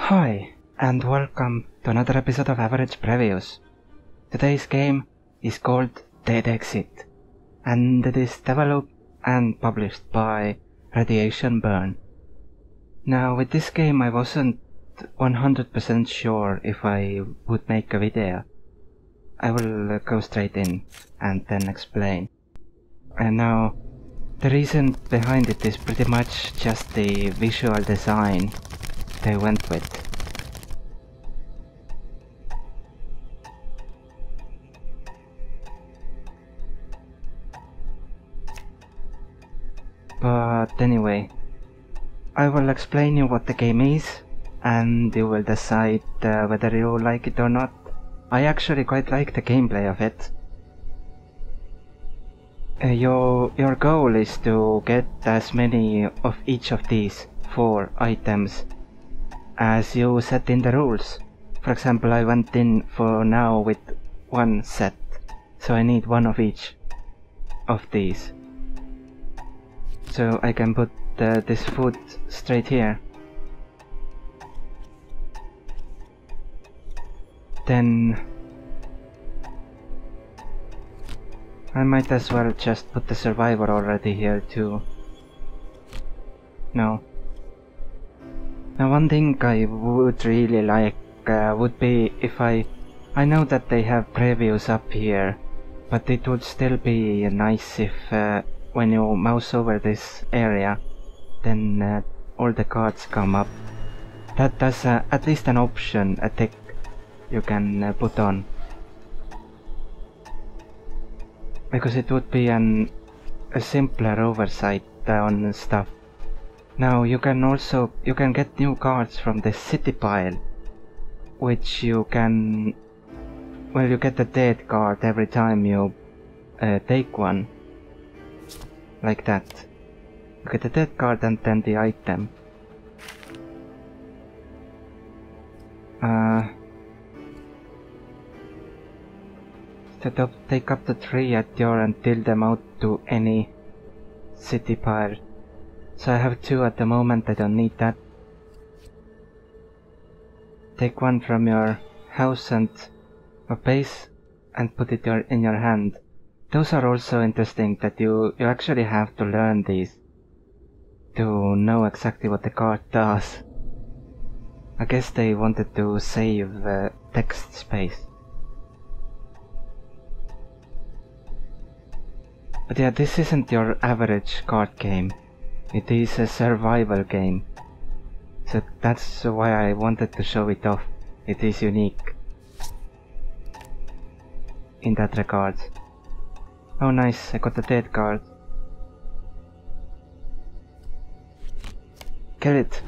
Hi, and welcome to another episode of Avg Previews. Today's game is called Dead Exit, and it is developed and published by RadiationBurn. Now, with this game I wasn't 100% sure if I would make a video. I will go straight in and then explain. And now, the reason behind it is pretty much just the visual design they went with. But anyway, I will explain you what the game is, and you will decide whether you like it or not. I actually quite like the gameplay of it. Your goal is to get as many of each of these 4 items as you set in the rules. For example, I went in for now with 1 set, so I need 1 of each of these. So I can put this food straight here. Then I might as well just put the survivor already here too. No. Now one thing I would really like would be if I know that they have previews up here, but it would still be nice if when you mouse over this area, then all the cards come up. That's at least an option, a tick you can put on. Because it would be a simpler oversight on stuff. Now you can get new cards from the city pile, which you can, well, you get a dead card every time you take one, like that. You get a dead card and then the item. Take up the 3 at your and deal them out to any city pile. So I have 2 at the moment, I don't need that. Take 1 from your house and a base and put it in your hand. Those are also interesting, that you actually have to learn these to know exactly what the card does. I guess they wanted to save text space. But yeah, this isn't your average card game. It is a survival game. So that's why I wanted to show it off. It is unique in that regard. Oh nice, I got a dead card. Kill it.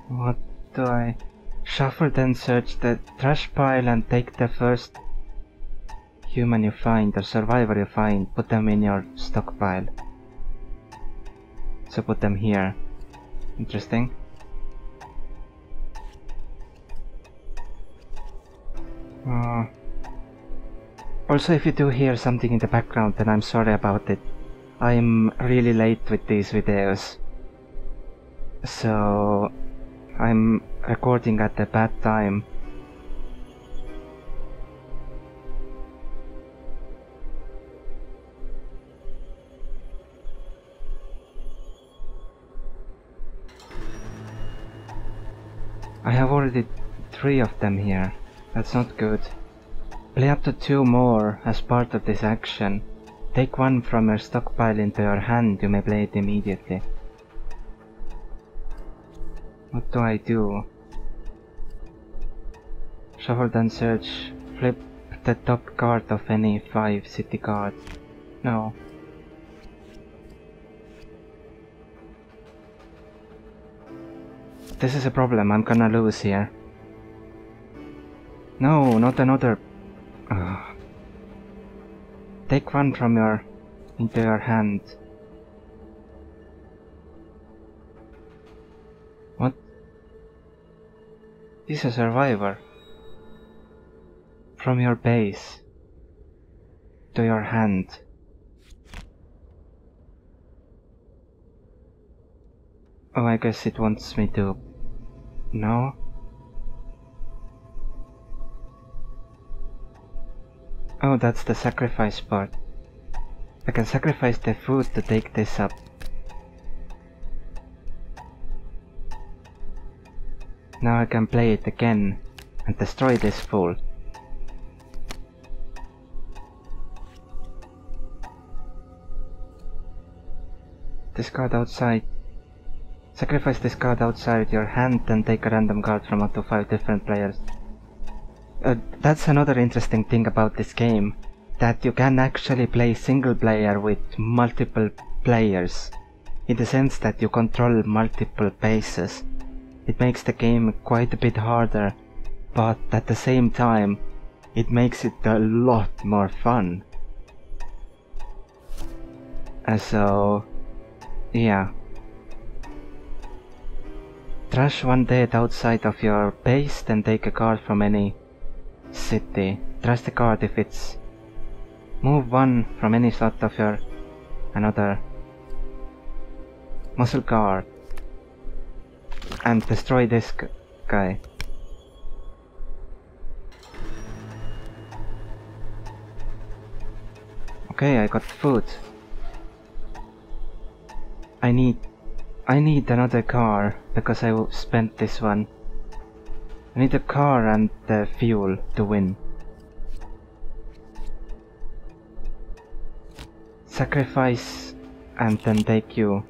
What do I... Shuffle, then search the trash pile and take the first human you find or survivor you find. Put them in your stockpile. So put them here. Interesting. Also, if you do hear something in the background, then I'm sorry about it. I'm really late with these videos, so I'm recording at a bad time. I have already 3 of them here. That's not good. Play up to 2 more as part of this action. Take 1 from your stockpile into your hand, you may play it immediately. What do I do? Shuffle, then search. Flip the top card of any 5 city cards. No. This is a problem, I'm gonna lose here. No, not another. Take 1 from into your hand. What? This is a survivor. From your base to your hand. Oh, I guess it wants me to... No? Oh, that's the sacrifice part. I can sacrifice the food to take this up. Now I can play it again and destroy this fool. This card outside. Sacrifice this card outside your hand and take a random card from up to 5 different players. That's another interesting thing about this game, that you can actually play single player with multiple players, in the sense that you control multiple bases. It makes the game quite a bit harder, but at the same time, it makes it a lot more fun. So, yeah. Trash one dead outside of your base, then take a card from any city. Trash the card if it's... Move one from any slot of your... another... muscle card. And destroy this guy. Okay, I got food. I need another car, because I spent this one. I need a car and the fuel to win. Sacrifice and then take you.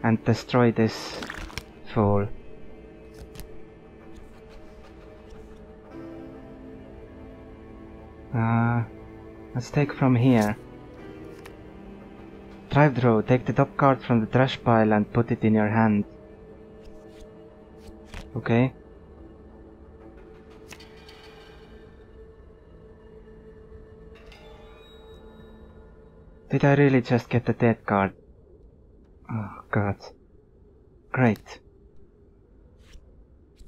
And destroy this fool. Let's take from here. Drive through, take the top card from the trash pile and put it in your hand. Okay. Did I really just get the dead card? Oh god. Great.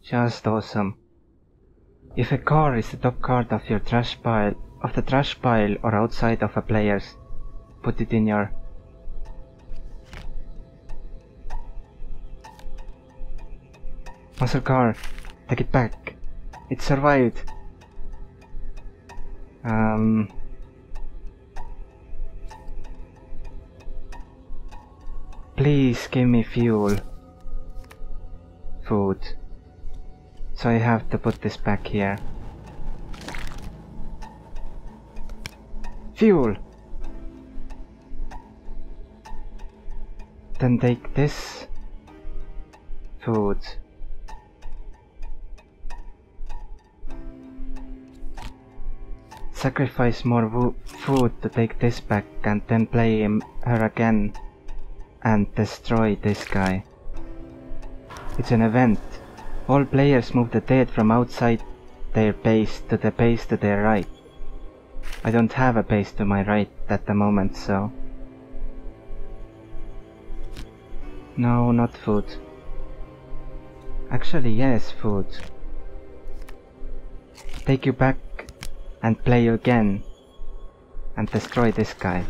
Just awesome. If a car is the top card of your trash pile, or outside of a player's, put it in your... Muscle car, take it back. It survived. Please give me fuel. Food. So I have to put this back here. Fuel! Then take this. Food. Sacrifice more food to take this back and then play her again and destroy this guy. It's an event. All players move the dead from outside their base to the base to their right. I don't have a base to my right at the moment, so... No, not food. Actually, yes, food. Take you back and play you again and destroy this guy.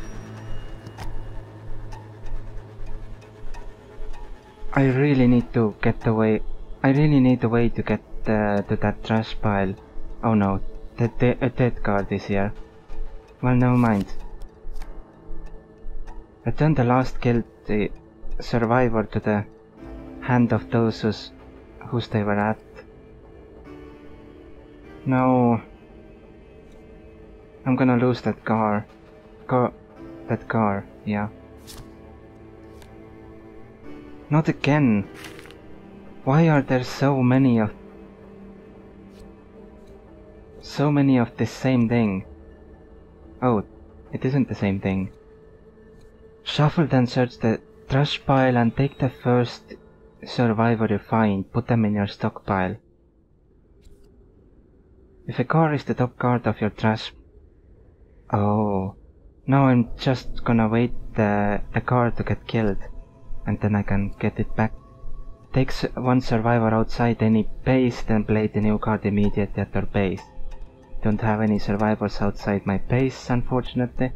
I really need to get away. I really need a way to get to that trash pile. Oh no, a dead card is here. Well, never mind. Return the last killed survivor to the hand of those whose they were at. No. I'm gonna lose that car. That car, yeah. Not again. Why are there so many of this same thing? Oh, it isn't the same thing. Shuffle, then search the trash pile and take the first survivor you find. Put them in your stockpile. If a car is the top card of your trash... Oh. Now I'm just gonna wait the car to get killed. And then I can get it back. Take one survivor outside any base, then play the new card immediately at your base. Don't have any survivors outside my base, unfortunately.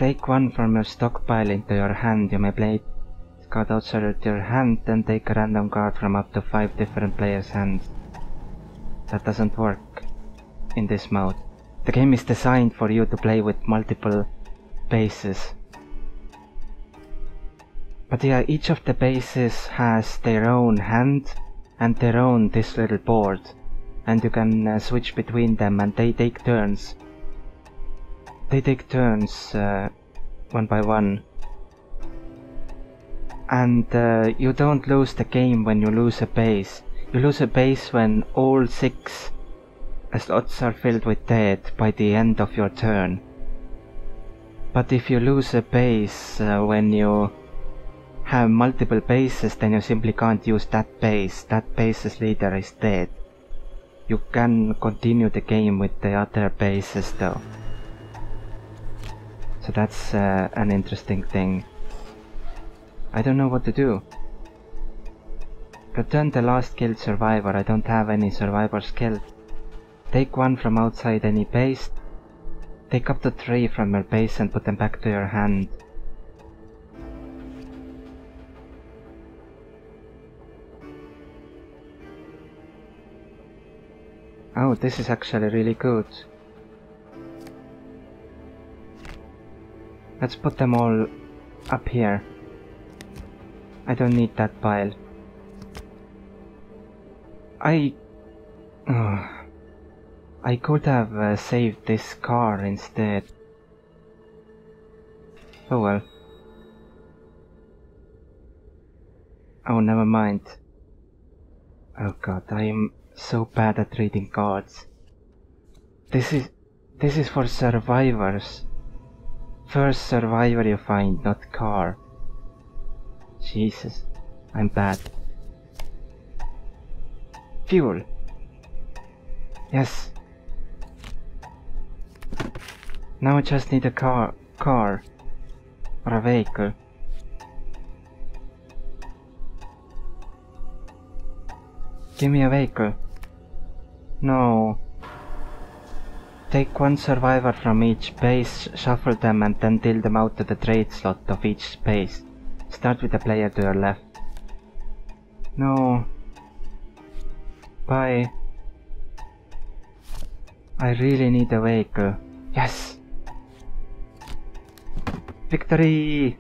take one from your stockpile into your hand. You may play the card outside of your hand, then take a random card from up to 5 different players' hands. That doesn't work in this mode. The game is designed for you to play with multiple bases. But yeah, each of the bases has their own hand and their own this little board, and you can switch between them, and they take turns. They take turns one by one. And you don't lose the game when you lose a base. You lose a base when all 6 slots are filled with dead by the end of your turn. But if you lose a base when you have multiple bases, then you simply can't use that base. That base's leader is dead. You can continue the game with the other bases though. So that's an interesting thing. I don't know what to do. Return the last killed survivor. I don't have any survivors killed. Take one from outside any base. Take up to 3 from your base and put them back to your hand. Oh, this is actually really good. Let's put them all up here. I don't need that pile. I could have saved this car instead. Oh well. Oh, never mind. Oh god, I am so bad at reading cards. This is for survivors. First survivor you find, not car. Jesus, I'm bad. Fuel. Yes. Now I just need a car or a vehicle. Give me a vehicle. No. Take one survivor from each base, shuffle them and then deal them out to the trade slot of each base. Start with the player to your left. No. Bye. I really need a vehicle. Yes! Victory!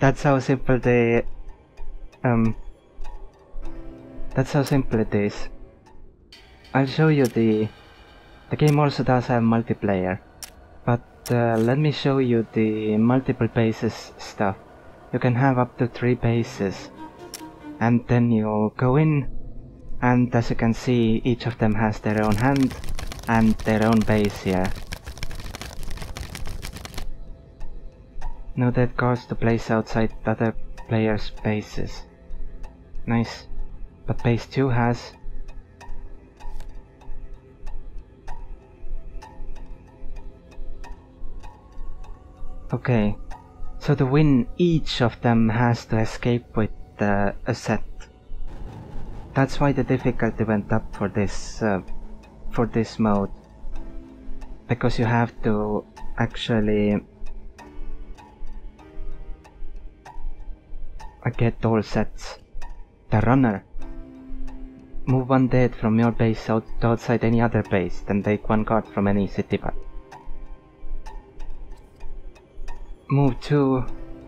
That's how simple the... That's how simple it is. I'll show you the game also does have multiplayer. But let me show you the multiple bases stuff. You can have up to 3 bases. And then you go in, and as you can see, each of them has their own hand and their own base here. No dead cards to place outside other players' bases. Nice. But base 2 has. Okay, so to win, each of them has to escape with a set. That's why the difficulty went up for this mode, because you have to actually get all sets. The runner. Move one dead from your base outside any other base, then take one card from any city battle. Move 2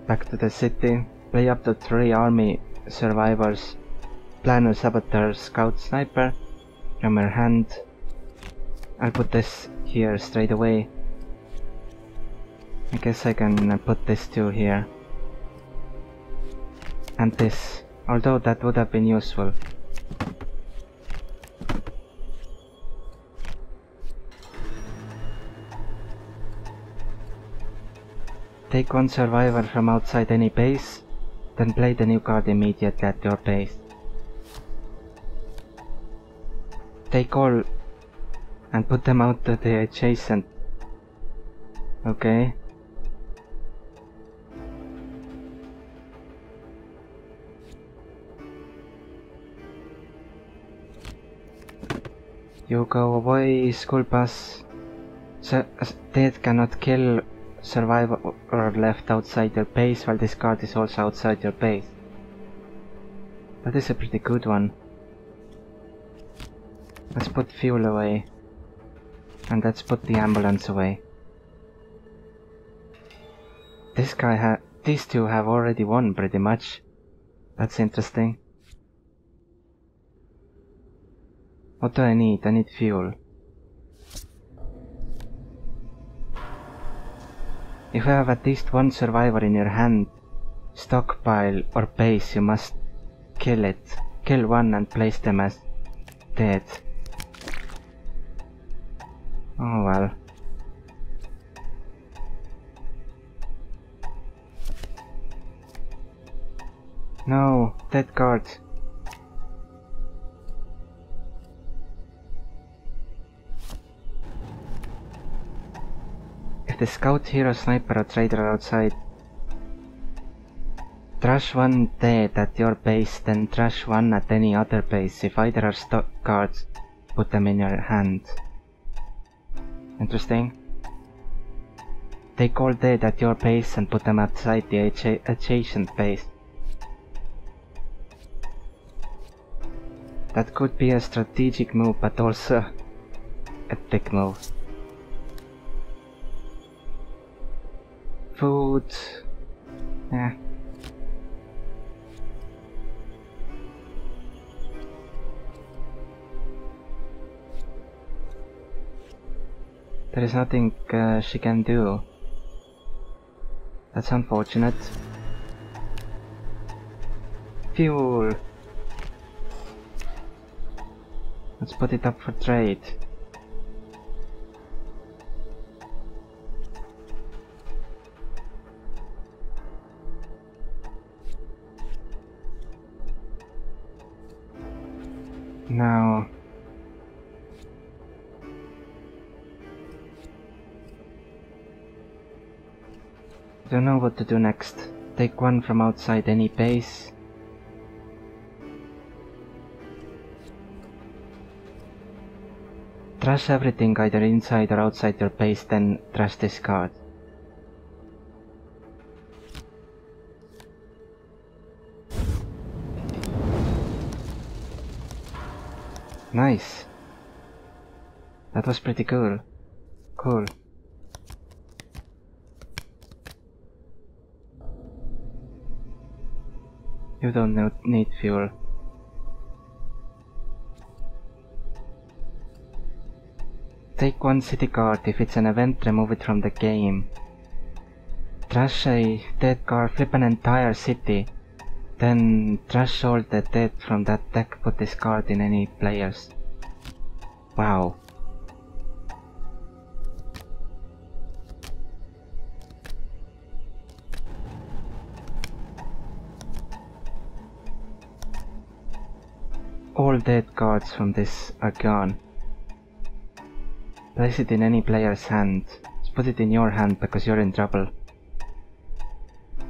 back to the city, play up to 3 army survivors, planner, saboteur, scout, sniper from your hand. I'll put this here straight away. I guess I can put this 2 here. And this, although that would have been useful. Take one survivor from outside any base, then play the new card immediately at your base. Take all and put them out to the adjacent. Okay. You go away, school bus. So, dead cannot kill, survive or left outside your base, while this card is also outside your base. That is a pretty good one. Let's put fuel away. And let's put the ambulance away. These two have already won pretty much. That's interesting. What do I need? I need fuel. If you have at least one survivor in your hand, stockpile or base, you must kill it. Kill one and place them as dead. Oh well. No, dead card. If the scout, hero, sniper or trader are outside, trash one dead at your base, then trash one at any other base. If either are stock cards, put them in your hand. Interesting. Take all dead at your base and put them outside the adjacent base. That could be a strategic move, but also a dick move. Food. Yeah. There is nothing she can do. That's unfortunate. Fuel. Let's put it up for trade. Now, don't know what to do next. Take one from outside any base. Trash everything either inside or outside your base, then trash this card. Nice. That was pretty cool. Cool. You don't need fuel. Take one city card. If it's an event, remove it from the game. Trash a dead card, flip an entire city. Then trash all the dead from that deck, put this card in any players. Wow. All dead cards from this are gone. Place it in any player's hand. Just put it in your hand because you're in trouble.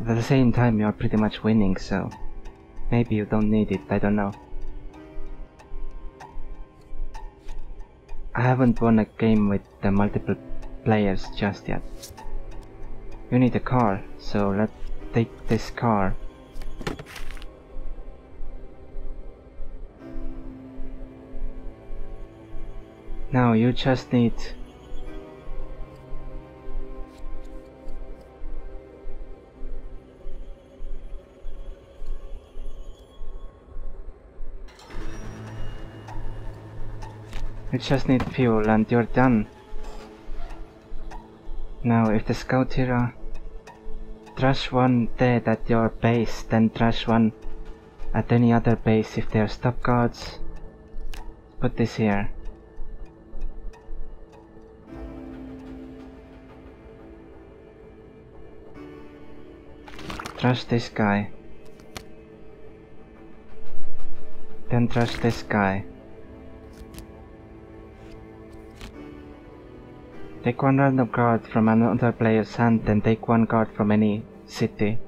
But at the same time you're pretty much winning, so maybe you don't need it, I don't know. I haven't won a game with the multiple players just yet. You need a car, so let's take this car. Now you just need fuel and you're done. Now if the scout hero trash one dead at your base, then trash one at any other base. If they are stop cards, put this here. Trash this guy. Then trash this guy. Take one random card from another player's hand, then take one card from any city.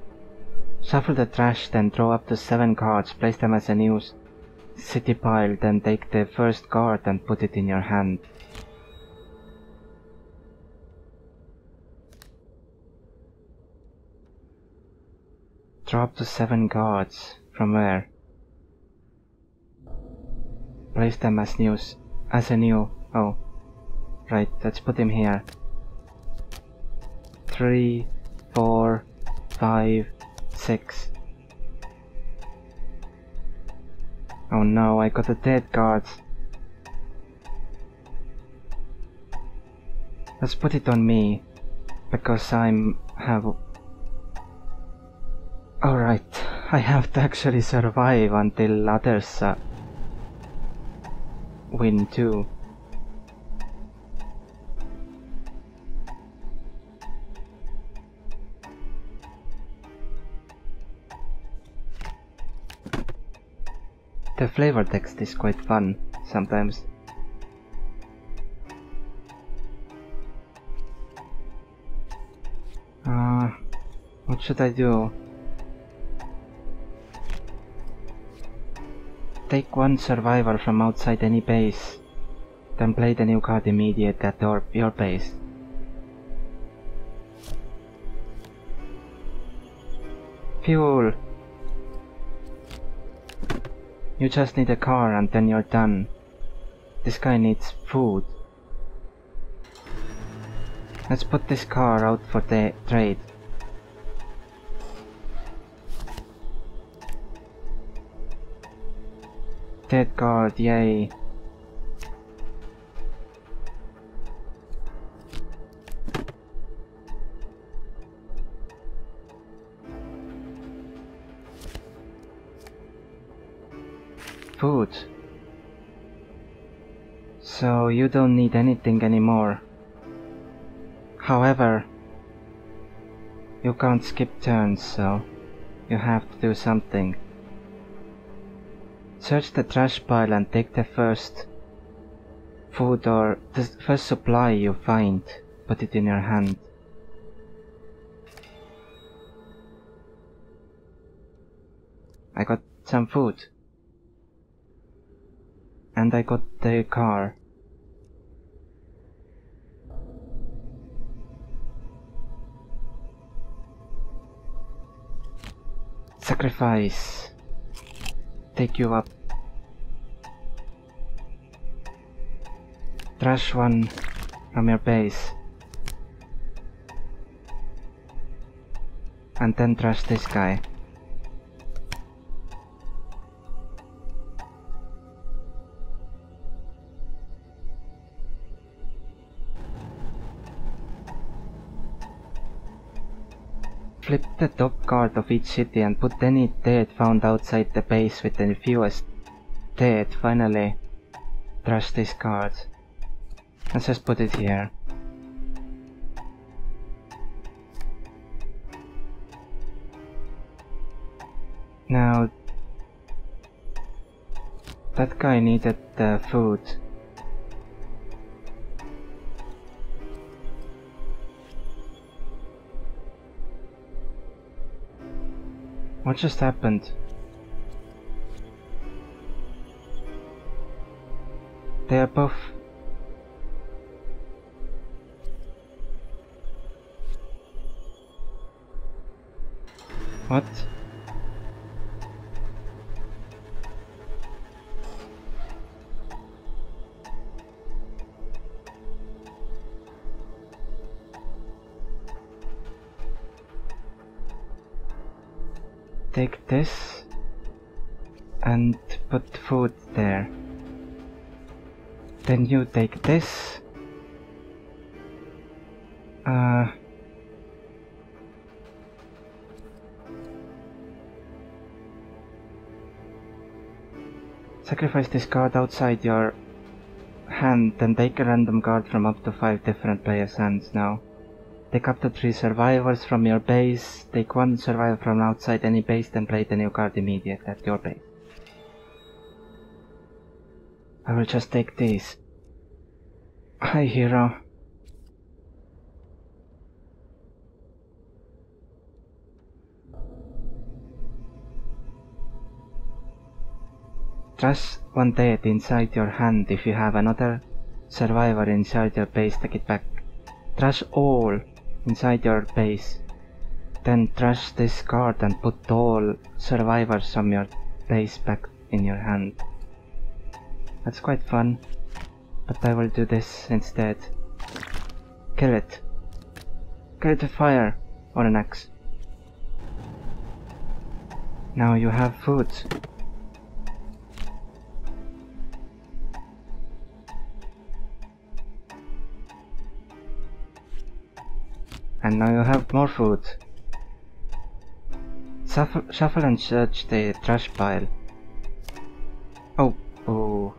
Shuffle the trash, then draw up to 7 cards, place them as a new city pile, then take the first card and put it in your hand. Drop to 7 guards. From where? Place them as a new. Oh. Right, let's put him here. 3, 4, 5, 6. Oh no, I got a dead guard. Let's put it on me, because Alright, I have to actually survive until others win too. The flavor text is quite fun sometimes. What should I do? Take one survivor from outside any base, then play the new card immediate at your base. Fuel! You just need a car and then you're done. This guy needs food. Let's put this car out for the trade. Dead guard, yay. Food. So you don't need anything anymore. However, you can't skip turns, so you have to do something. Search the trash pile and take the first food or the first supply you find. Put it in your hand. I got some food. And I got the car. Sacrifice. Take you up. Trash one from your base. And then trash this guy. Flip the top card of each city and put any dead found outside the base with the fewest dead. Finally, trash this card. Let's just put it here. Now, that guy needed the food. What just happened? They are both... What? Take this and put food there. Then you take this. Sacrifice this card outside your hand, then take a random card from up to 5 different players' hands now. Take up to 3 survivors from your base, take 1 survivor from outside any base, then play the new card immediate at your base. I will just take these. Hi, hero. Trash 1 dead inside your hand. If you have another survivor inside your base, take it back. Trash all inside your base. then trash this card and put all survivors from your base back in your hand. That's quite fun, but I will do this instead. Kill it. Kill it with fire or an axe. Now you have food. And now you have more food. Shuffle and search the trash pile. Oh,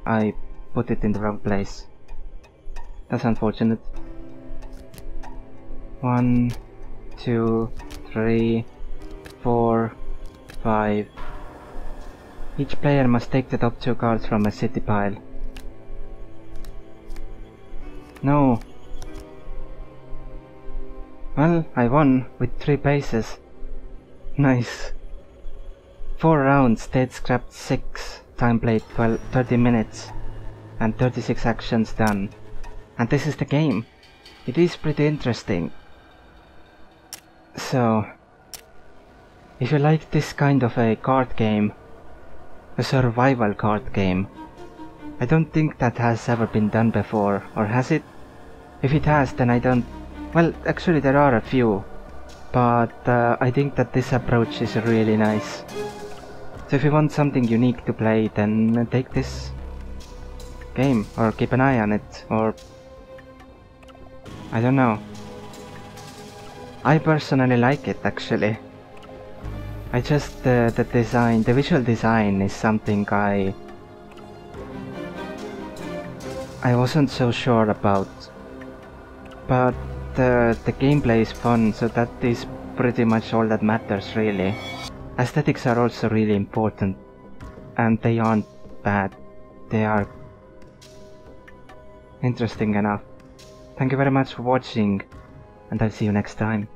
I put it in the wrong place. That's unfortunate. 1, 2, 3, 4, 5. Each player must take the top 2 cards from a city pile. No. Well, I won with 3 bases. Nice. 4 rounds, state scrapped 6, time played 30 minutes, and 36 actions done. And this is the game. It is pretty interesting. So, if you like this kind of a card game, a survival card game, I don't think that has ever been done before, or has it? If it has, then I don't... Well, actually there are a few, but I think that this approach is really nice. So if you want something unique to play, then take this game, or keep an eye on it, or... I don't know. I personally like it, actually. I just... the design, the visual design is something I wasn't so sure about. But the gameplay is fun, so that is pretty much all that matters, really. Aesthetics are also really important, and they aren't bad. They are interesting enough. Thank you very much for watching, and I'll see you next time.